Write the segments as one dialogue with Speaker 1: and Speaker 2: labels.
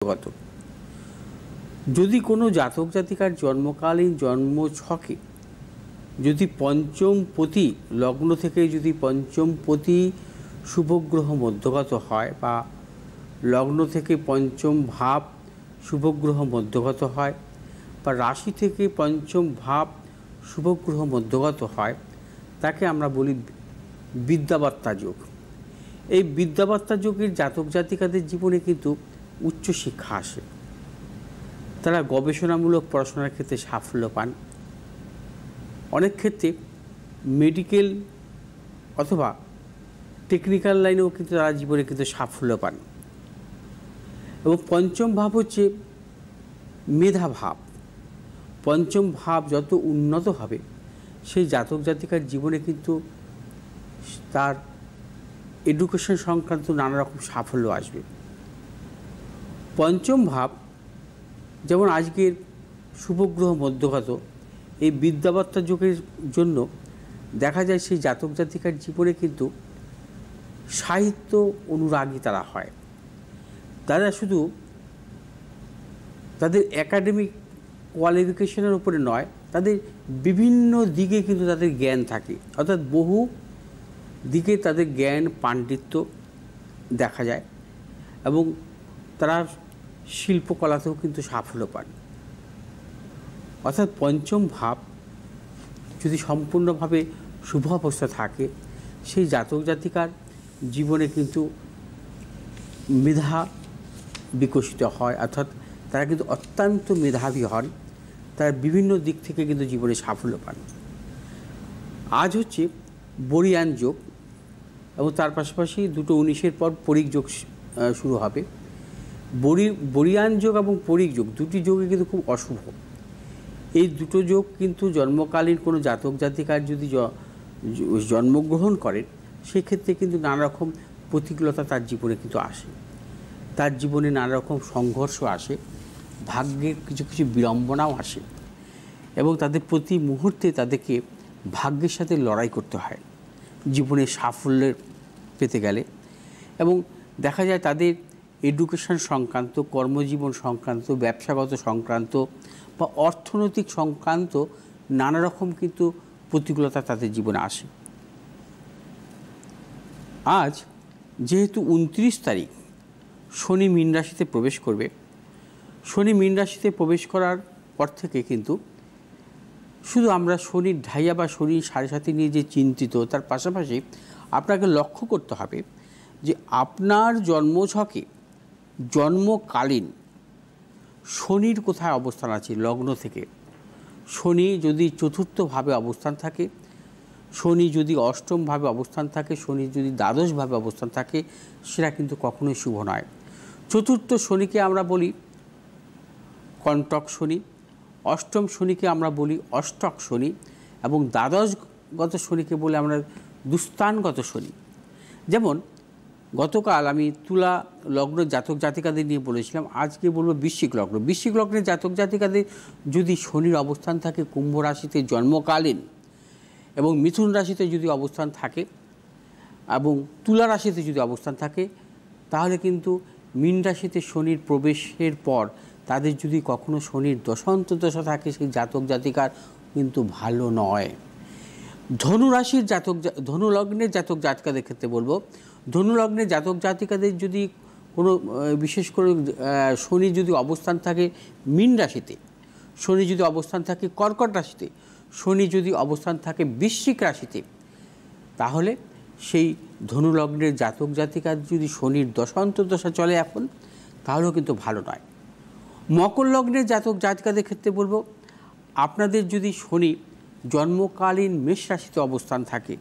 Speaker 1: গত যদি কোনো জাতক জাতিকার জন্মকালীন জন্ম ছকে যদি পঞ্চমপতি লগ্ন থেকে যদি পঞ্চমপতি শুভগ্রহ মধ্যগত হয় বা লগ্ন থেকে পঞ্চম ভাব শুভগ্রহ মধ্যগত হয় বা রাশি থেকে পঞ্চম ভাব শুভগ্রহ মধ্যগত হয়, তাকে আমরা বলি বিদ্যাবাত্তা যোগ। এই বিদ্যাবাত্তা যোগের জাতক জাতিকাদের জীবনে কিন্তু উচ্চশিক্ষা আসে, তারা গবেষণামূলক পড়াশোনার ক্ষেত্রে সাফল্য পান, অনেক ক্ষেত্রে মেডিকেল অথবা টেকনিক্যাল লাইনেও কিন্তু তারা জীবনে কিন্তু সাফল্য পান। এবং পঞ্চম ভাব হচ্ছে মেধা ভাব। পঞ্চম ভাব যত উন্নত হবে সেই জাতক জাতিকার জীবনে কিন্তু তার এডুকেশন সংক্রান্ত নানা রকম সাফল্য আসবে। পঞ্চম ভাব যেমন আজকের শুভগ্রহ মধ্যগত, এই বিদ্যাবাত্তা যোগের জন্য দেখা যায় সেই জাতক জাতিকার জীবনে কিন্তু সাহিত্য অনুরাগী তারা হয়। তারা শুধু তাদের একাডেমিক কোয়ালিফিকেশনের উপরে নয়, তাদের বিভিন্ন দিকে কিন্তু তাদের জ্ঞান থাকে, অর্থাৎ বহু দিকে তাদের জ্ঞান পাণ্ডিত্য দেখা যায় এবং তারা শিল্পকলাতেও কিন্তু সাফল্য পান। অর্থাৎ পঞ্চম ভাব যদি সম্পূর্ণভাবে শুভ অবস্থা থাকে সেই জাতক জাতিকার জীবনে কিন্তু মেধা বিকশিত হয়, অর্থাৎ তারা কিন্তু অত্যন্ত মেধাবী হন, তারা বিভিন্ন দিক থেকে কিন্তু জীবনে সাফল্য পান। আজ হচ্ছে বরিয়ান যোগ এবং তার পাশাপাশি দুটো 19-এর পর পরিক যোগ শুরু হবে। বরিয়ান যোগ এবং পরিক যোগ দুটি যোগে কিন্তু খুব অশুভ। এই দুটো যোগ কিন্তু জন্মকালীন কোনো জাতক জাতিকার যদি জন্মগ্রহণ করেন সেক্ষেত্রে কিন্তু নানা রকম প্রতিকূলতা তার জীবনে কিন্তু আসে, তার জীবনে নানা রকম সংঘর্ষ আসে, ভাগ্যের কিছু কিছু বিড়ম্বনাও আসে এবং তাদের প্রতি মুহূর্তে তাদেরকে ভাগ্যের সাথে লড়াই করতে হয় জীবনে সাফল্য পেতে গেলে। এবং দেখা যায় তাদের এডুকেশন সংক্রান্ত, কর্মজীবন সংক্রান্ত, ব্যবসাগত সংক্রান্ত বা অর্থনৈতিক সংক্রান্ত নানা রকম কিন্তু প্রতিকূলতা তাদের জীবনে আসে। আজ যেহেতু 29 তারিখ শনি মীন রাশিতে প্রবেশ করবে, শনি মীন রাশিতে প্রবেশ করার পর থেকে কিন্তু শুধু আমরা শনির ঢাইয়া বা শনির 7.5 নিয়ে যে চিন্তিত, তার পাশাপাশি আপনাকে লক্ষ্য করতে হবে যে আপনার জন্মছকে জন্মকালীন শনির কোথায় অবস্থান আছে। লগ্ন থেকে শনি যদি চতুর্থভাবে অবস্থান থাকে, শনি যদি অষ্টমভাবে অবস্থান থাকে, শনি যদি দ্বাদশভাবে অবস্থান থাকে, সেটা কিন্তু কখনোই শুভ নয়। চতুর্থ শনিকে আমরা বলি কণ্টক শনি, অষ্টম শনিকে আমরা বলি অষ্টক শনি এবং দ্বাদশগত শনিকে বলে আমরা দুস্থানগত শনি। যেমন গতকাল আমি তুলা লগ্ন জাতক জাতিকাদের নিয়ে বলেছিলাম, আজকে বলবো বৃশ্চিক লগ্ন। বৃশ্চিক লগ্নের জাতক জাতিকাদের যদি শনির অবস্থান থাকে কুম্ভ রাশিতে জন্মকালীন এবং মিথুন রাশিতে যদি অবস্থান থাকে এবং তুলা রাশিতে যদি অবস্থান থাকে, তাহলে কিন্তু মীন রাশিতে শনির প্রবেশের পর তাদের যদি কখনো শনির দশান্তদশা থাকে সেই জাতক জাতিকার কিন্তু ভালো নয়। ধনু রাশির ধনু লগ্নের জাতক জাতিকাদের ক্ষেত্রে বলবো, ধনু লগ্নের জাতক জাতিকাদের যদি কোনো বিশেষ করে শনি যদি অবস্থান থাকে মীন রাশিতে, শনি যদি অবস্থান থাকে কর্কট রাশিতে, শনি যদি অবস্থান থাকে বৃশ্চিক রাশিতে, তাহলে সেই ধনু লগ্নের জাতক জাতিকার যদি শনির দশান্তদশা চলে এখন, তাহলেও কিন্তু ভালো নয়। মকর লগ্নের জাতক জাতিকাদের ক্ষেত্রে বলবো, আপনাদের যদি শনি জন্মকালীন মেষ রাশিতে অবস্থান থাকে,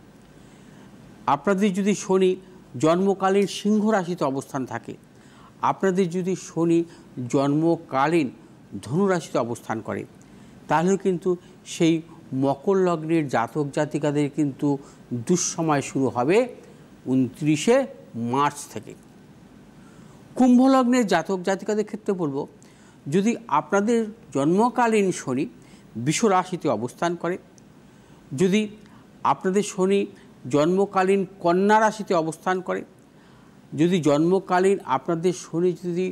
Speaker 1: আপনাদের যদি শনি জন্মকালীন সিংহ রাশিতে অবস্থান থাকে, আপনাদের যদি শনি জন্মকালীন ধনু রাশিতে অবস্থান করে, তাহলে কিন্তু সেই মকর লগ্নের জাতক জাতিকাদের কিন্তু দুঃসময় শুরু হবে 29শে মার্চ থেকে। কুম্ভ লগ্নের জাতক জাতিকাদের ক্ষেত্রে বলবো, যদি আপনাদের জন্মকালীন শনি বৃষ রাশিতে অবস্থান করে, যদি আপনাদের শনি জন্মকালীন কন্যা রাশিতে অবস্থান করে, যদি জন্মকালীন আপনাদের শনি যদি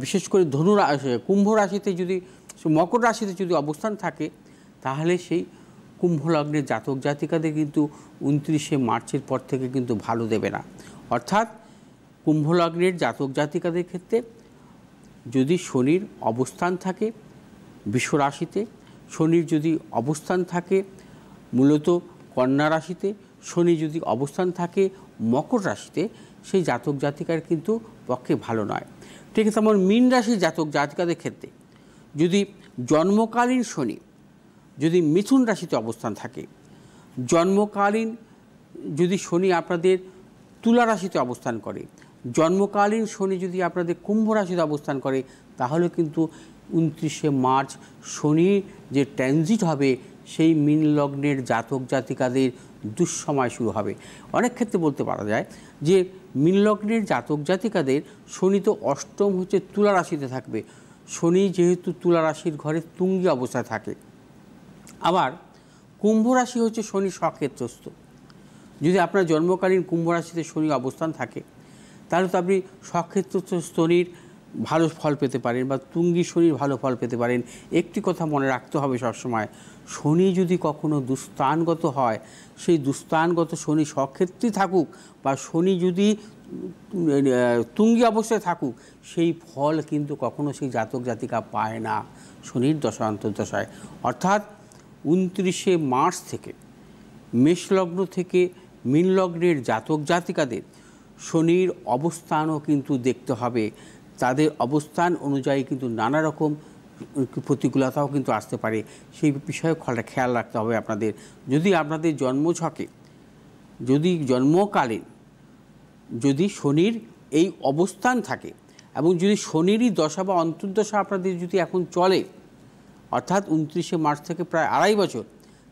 Speaker 1: বিশেষ করে কুম্ভ রাশিতে যদি, মকর রাশিতে যদি অবস্থান থাকে, তাহলে সেই কুম্ভ লগ্নের জাতক জাতিকাদের কিন্তু 29শে মার্চের পর থেকে কিন্তু ভালো দেবে না। অর্থাৎ কুম্ভ লগ্নের জাতক জাতিকাদের ক্ষেত্রে যদি শনির অবস্থান থাকে বৃষ রাশিতে, শনির যদি অবস্থান থাকে মূলত কন্যা রাশিতে, শনি যদি অবস্থান থাকে মকর রাশিতে, সেই জাতক জাতিকার কিন্তু পক্ষে ভালো নয়। ঠিক আছে, তেমন মীন রাশির জাতক জাতিকাদের ক্ষেত্রে যদি জন্মকালীন শনি যদি মিথুন রাশিতে অবস্থান থাকে, জন্মকালীন যদি শনি আপনাদের তুলা রাশিতে অবস্থান করে, জন্মকালীন শনি যদি আপনাদের কুম্ভ রাশিতে অবস্থান করে, তাহলে কিন্তু 29শে মার্চ শনি যে ট্রানজিট হবে সেই মীন লগ্নের জাতক জাতিকাদের দুঃসময় শুরু হবে। অনেক ক্ষেত্রে বলতে পারা যায় যে মীন লগ্নের জাতক জাতিকাদের শনি তো অষ্টম হচ্ছে তুলা রাশিতে থাকবে, শনি যেহেতু তুলা রাশির ঘরে তুঙ্গি অবস্থায় থাকে। আবার কুম্ভ রাশি হচ্ছে শনি স্বক্ষেত্রস্থ। যদি আপনার জন্মকালীন কুম্ভ রাশিতে শনি অবস্থান থাকে, তাহলে তো আপনি স্বক্ষেত্রস্থ শনির ভালো ফল পেতে পারেন বা তুঙ্গি শনির ভালো ফল পেতে পারেন। একটি কথা মনে রাখতে হবে সবসময়, শনি যদি কখনো দুস্থানগত হয়, সেই দুস্থানগত শনি স্বক্ষেত্রেই থাকুক বা শনি যদি তুঙ্গি অবস্থায় থাকুক, সেই ফল কিন্তু কখনো সেই জাতক জাতিকা পায় না শনির দশা অন্তর্দশায়। অর্থাৎ 29শে মার্চ থেকে মেষলগ্ন থেকে মীন লগ্নের জাতক জাতিকাদের শনির অবস্থানও কিন্তু দেখতে হবে। তাদের অবস্থান অনুযায়ী কিন্তু নানা রকম প্রতিকূলতাও কিন্তু আসতে পারে, সেই বিষয়ে খেয়াল রাখতে হবে আপনাদের। যদি আপনাদের জন্মছকে যদি জন্মকালীন যদি শনির এই অবস্থান থাকে এবং যদি শনিরই দশা বা অন্তর্দশা আপনাদের যদি এখন চলে, অর্থাৎ 29শে মার্চ থেকে প্রায় 2.5 বছর,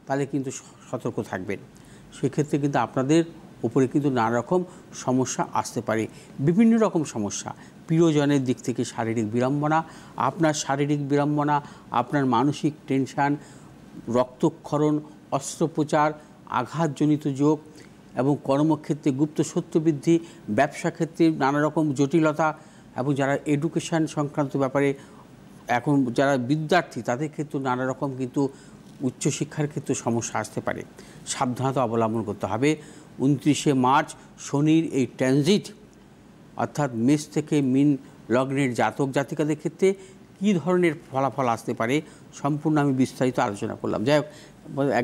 Speaker 1: তাহলে কিন্তু সতর্ক থাকবেন। সেক্ষেত্রে কিন্তু আপনাদের উপরে কিন্তু নানা রকম সমস্যা আসতে পারে, বিভিন্ন রকম সমস্যা। প্রিয়জনের দিক থেকে শারীরিক বিড়ম্বনা, আপনার শারীরিক বিড়ম্বনা, আপনার মানসিক টেনশান, রক্তক্ষরণ, অস্ত্রোপচার, আঘাতজনিত যোগ এবং কর্মক্ষেত্রে গুপ্ত সত্যবৃদ্ধি, ব্যবসা ক্ষেত্রে নানা রকম জটিলতা, এবং যারা এডুকেশান সংক্রান্ত ব্যাপারে এখন যারা বিদ্যার্থী, তাদের ক্ষেত্রে নানা রকম কিন্তু উচ্চশিক্ষার ক্ষেত্রে সমস্যা আসতে পারে। সাবধানতা অবলম্বন করতে হবে। 29শে মার্চ শনির এই ট্রানজিট, অর্থাৎ মেষ থেকে মীন লগ্নের জাতক জাতিকাদের ক্ষেত্রে কী ধরনের ফলাফল আসতে পারে সম্পূর্ণ আমি বিস্তারিত আলোচনা করলাম। যাই হোক,